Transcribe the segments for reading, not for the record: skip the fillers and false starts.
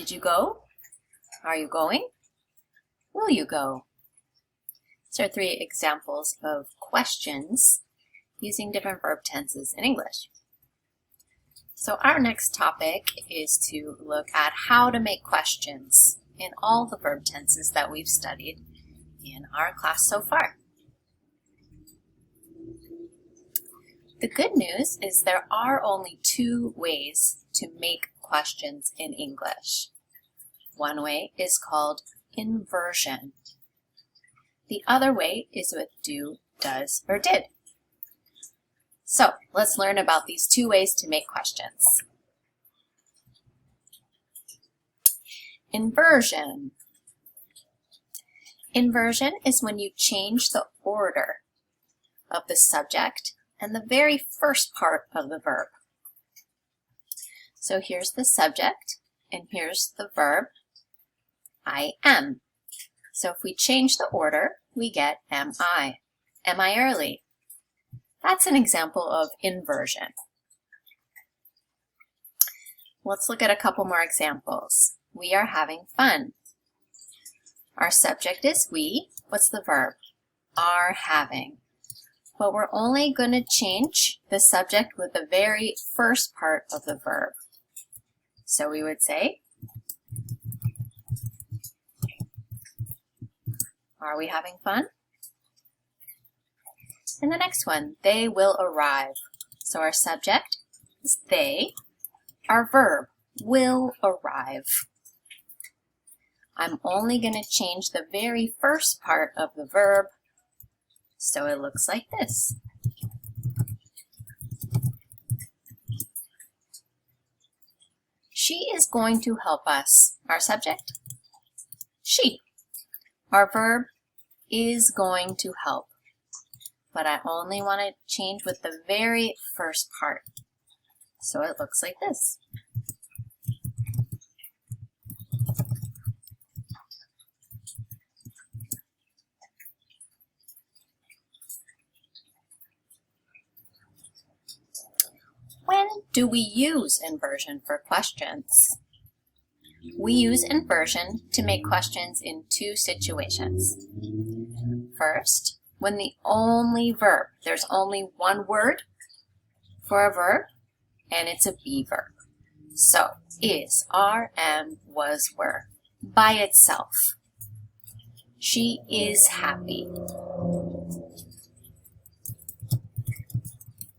Did you go? Are you going? Will you go? These are 3 examples of questions using different verb tenses in English. So our next topic is to look at how to make questions in all the verb tenses that we've studied in our class so far. The good news is there are only 2 ways to make questions in English. One way is called inversion. The other way is with do, does, or did. So let's learn about these 2 ways to make questions. Inversion. Inversion is when you change the order of the subject and the very first part of the verb. So here's the subject, and here's the verb, I am. So if we change the order, we get am I. Am I early? That's an example of inversion. Let's look at a couple more examples. We are having fun. Our subject is we. What's the verb? Are having. But we're only going to change the subject with the very first part of the verb. So we would say, are we having fun? And the next one, they will arrive. So our subject is they. Our verb, will arrive. I'm only going to change the very first part of the verb, so it looks like this. She is going to help us. Our subject, she. Our verb is going to help, but I only want to change with the very first part, so it looks like this. When do we use inversion for questions? We use inversion to make questions in 2 situations. First, when the only verb, there's only one word for a verb, and it's a be verb. So, is, are, am, was, were, by itself. She is happy.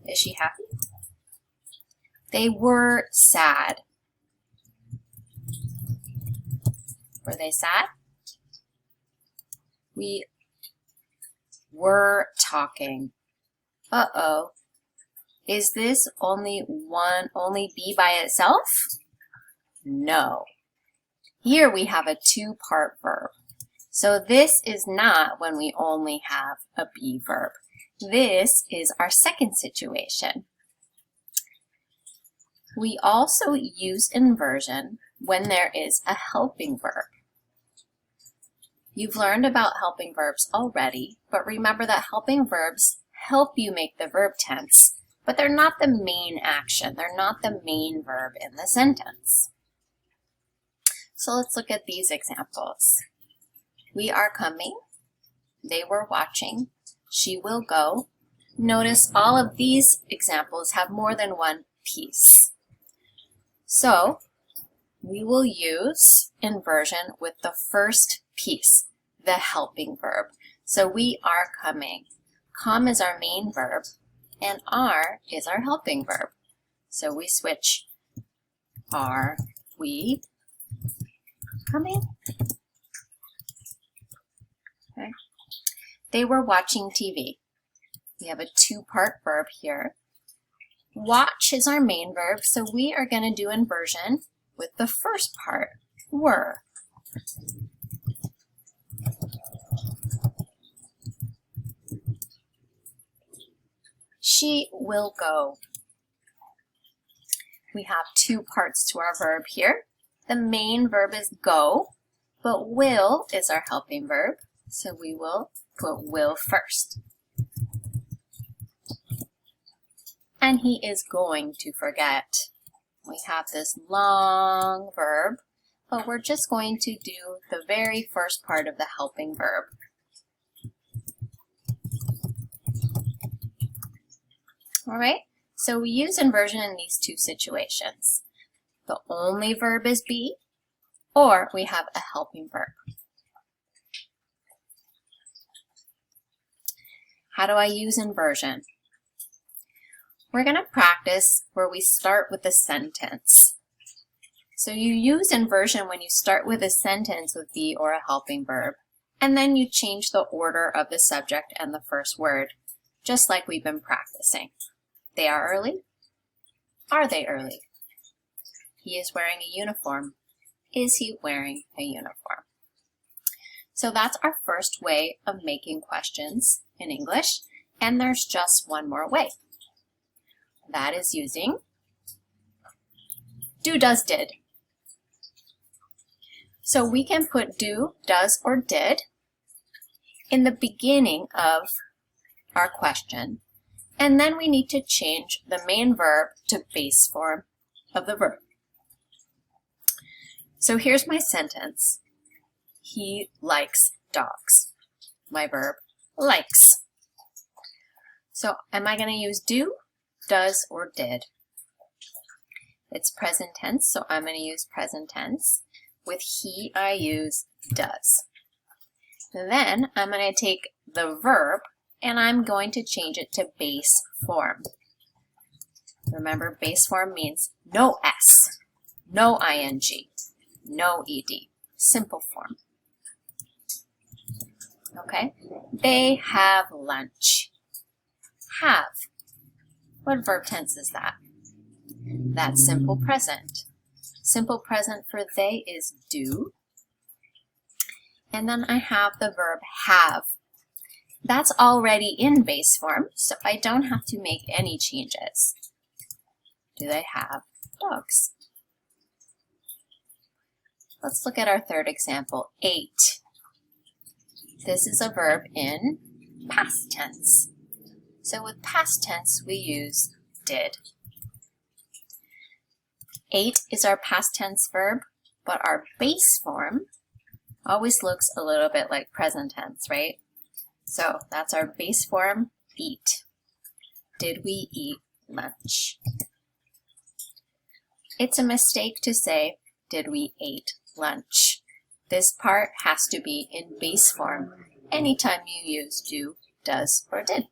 Is she happy? They were sad. Were they sad? We were talking. Uh-oh. Is this only be by itself? No. Here we have a 2-part verb. So this is not when we only have a be verb. This is our second situation. We also use inversion when there is a helping verb. You've learned about helping verbs already, but remember that helping verbs help you make the verb tense, but they're not the main action. They're not the main verb in the sentence. So let's look at these examples. We are coming. They were watching. She will go. Notice all of these examples have more than one piece. So we will use inversion with the first piece, the helping verb. So we are coming. Come is our main verb, and are is our helping verb. So we switch. Are we coming? Okay. They were watching TV. We have a 2-part verb here. Watch is our main verb, so we are going to do inversion with the first part, were. She will go. We have 2 parts to our verb here. The main verb is go, but will is our helping verb, so we will put will first. And he is going to forget. We have this long verb, but we're just going to do the very first part of the helping verb. All right, so we use inversion in these two situations. The only verb is be, or we have a helping verb. How do I use inversion? We're going to practice where we start with a sentence. So you use inversion when you start with a sentence with be or a helping verb, and then you change the order of the subject and the first word, just like we've been practicing. They are early. Are they early? He is wearing a uniform. Is he wearing a uniform? So that's our first way of making questions in English, and there's just one more way. That is using do, does, did. So we can put do, does, or did in the beginning of our question, and then we need to change the main verb to base form of the verb. So here's my sentence. He likes dogs. My verb, likes. So am I going to use do, does, or did? It's present tense, so I'm going to use present tense. With he, I use does. Then I'm going to take the verb and I'm going to change it to base form. Remember, base form means no S, no ing, no ed, simple form. Okay, they have lunch. Have. What verb tense is that? That's simple present. Simple present for they is do. And then I have the verb have. That's already in base form, so I don't have to make any changes. Do they have dogs? Let's look at our third example, ate. This is a verb in past tense. So with past tense, we use did. Ate is our past tense verb, but our base form always looks a little bit like present tense, right? So that's our base form, eat. Did we eat lunch? It's a mistake to say, did we eat lunch? This part has to be in base form anytime you use do, does, or did.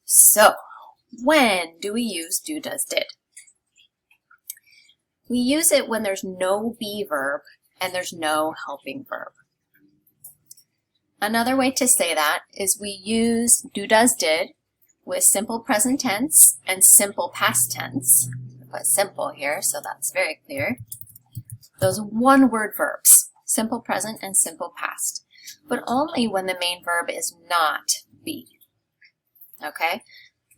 So, when do we use do, does, did? We use it when there's no be verb and there's no helping verb. Another way to say that is we use do, does, did with simple present tense and simple past tense. I put simple here, so that's very clear. Those one-word verbs, simple present and simple past, but only when the main verb is not be. Okay,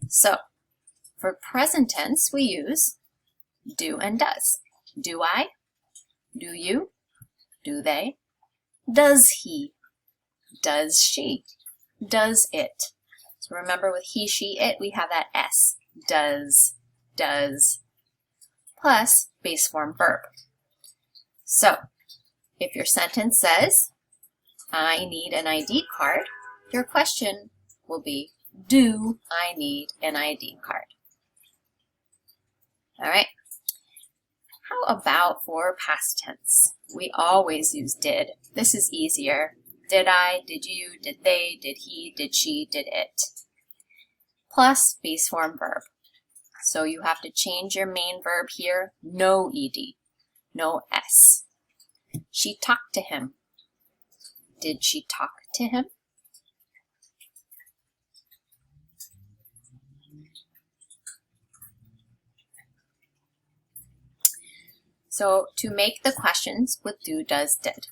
so for present tense, we use do and does. Do I? Do you? Do they? Does he? Does she? Does it? So remember with he, she, it, we have that S. Does, plus base form verb. So if your sentence says, I need an ID card, your question will be, do I need an ID card? All right. How about for past tense? We always use did. This is easier. Did I, did you, did they, did he, did she, did it. Plus base form verb. So you have to change your main verb here. No ed, no s. She talked to him. Did she talk to him? So to make the questions with do, does, did,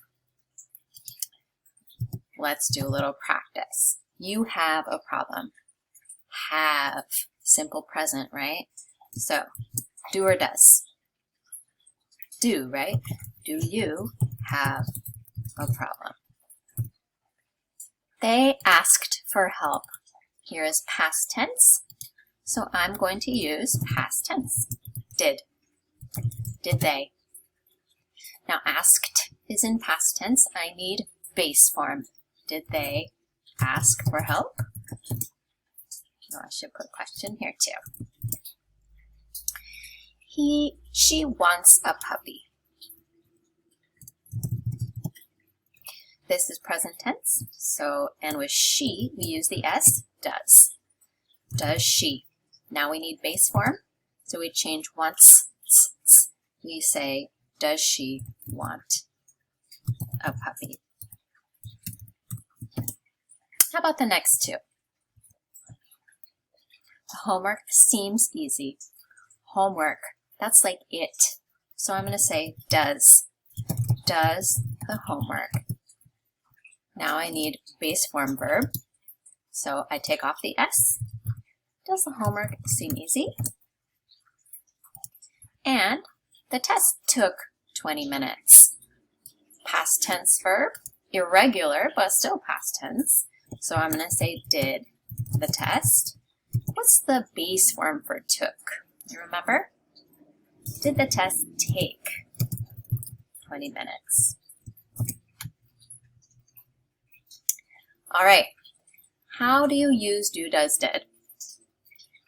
let's do a little practice. You have a problem. Have, simple present, right? So do or does? Do, right? Do you have a problem? They asked for help. Here is past tense, so I'm going to use past tense. Did. Did they? Now asked is in past tense. I need base form. Did they ask for help? Oh, I should put question here too. She wants a puppy. This is present tense, so, and with she, we use the S, does. Does she? Now we need base form, so we change wants, we say, does she want a puppy? How about the next two? Homework seems easy. Homework, that's like it. So I'm going to say does. Does the homework. Now I need base form verb. So I take off the S. Does the homework seem easy? And the test took 20 minutes. Past tense verb, irregular, but still past tense. So I'm going to say did the test. What's the base form for took? You remember? Did the test take 20 minutes? All right. How do you use do, does, did?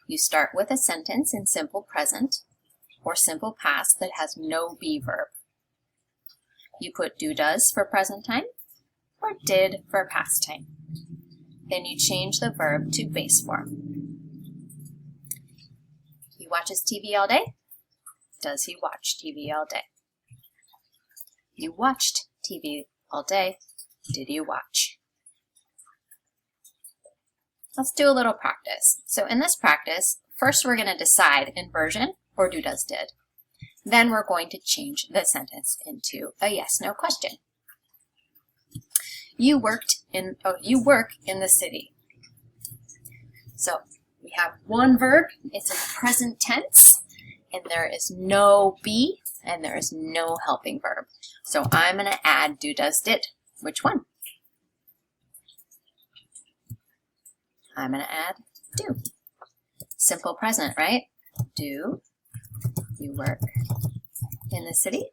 You start with a sentence in simple present or simple past that has no be verb. You put do, does for present time or did for past time. Then you change the verb to base form. He watches TV all day. Does he watch TV all day? You watched TV all day. Did you watch? Let's do a little practice. So in this practice, first we're going to decide inversion or do, does, did. Then we're going to change the sentence into a yes, no question. You work in the city. So we have one verb, it's in present tense, and there is no be, and there is no helping verb. So I'm going to add do, does, did. Which one? I'm going to add do. Simple present, right? Do you work in the city?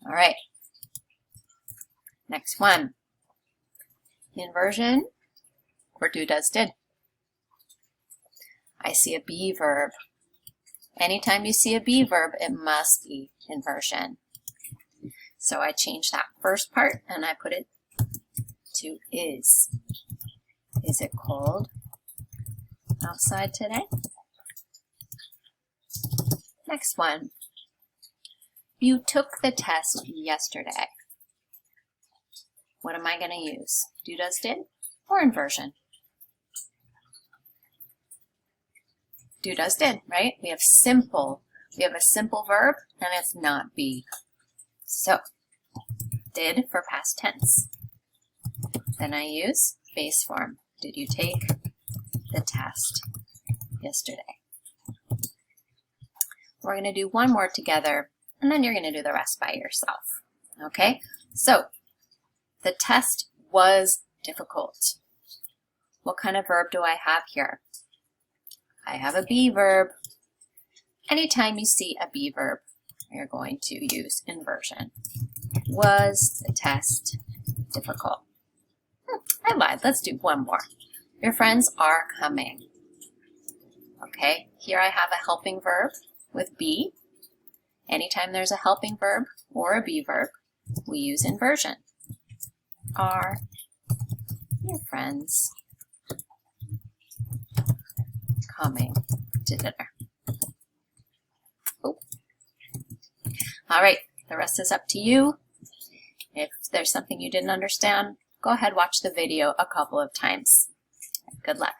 All right. Next one. Inversion or do, does, did. I see a be verb. Anytime you see a be verb, it must be inversion. So I change that first part and I put it to is. Is it cold outside today? Next one. You took the test yesterday. What am I going to use? Do, does, did, or inversion? Do, does, did, right? We have a simple verb and it's not be. So, did for past tense. Then I use base form. Did you take the test yesterday? We're going to do one more together, and then you're going to do the rest by yourself. Okay? So, the test was difficult. What kind of verb do I have here? I have a be verb. Anytime you see a be verb, you're going to use inversion. Was the test difficult? I lied. Let's do one more. Your friends are coming. Okay, here I have a helping verb with be. Anytime there's a helping verb or a be verb, we use inversion. Are your friends coming to dinner? Oh. All right, the rest is up to you. If there's something you didn't understand, go ahead, watch the video a couple of times. Good luck.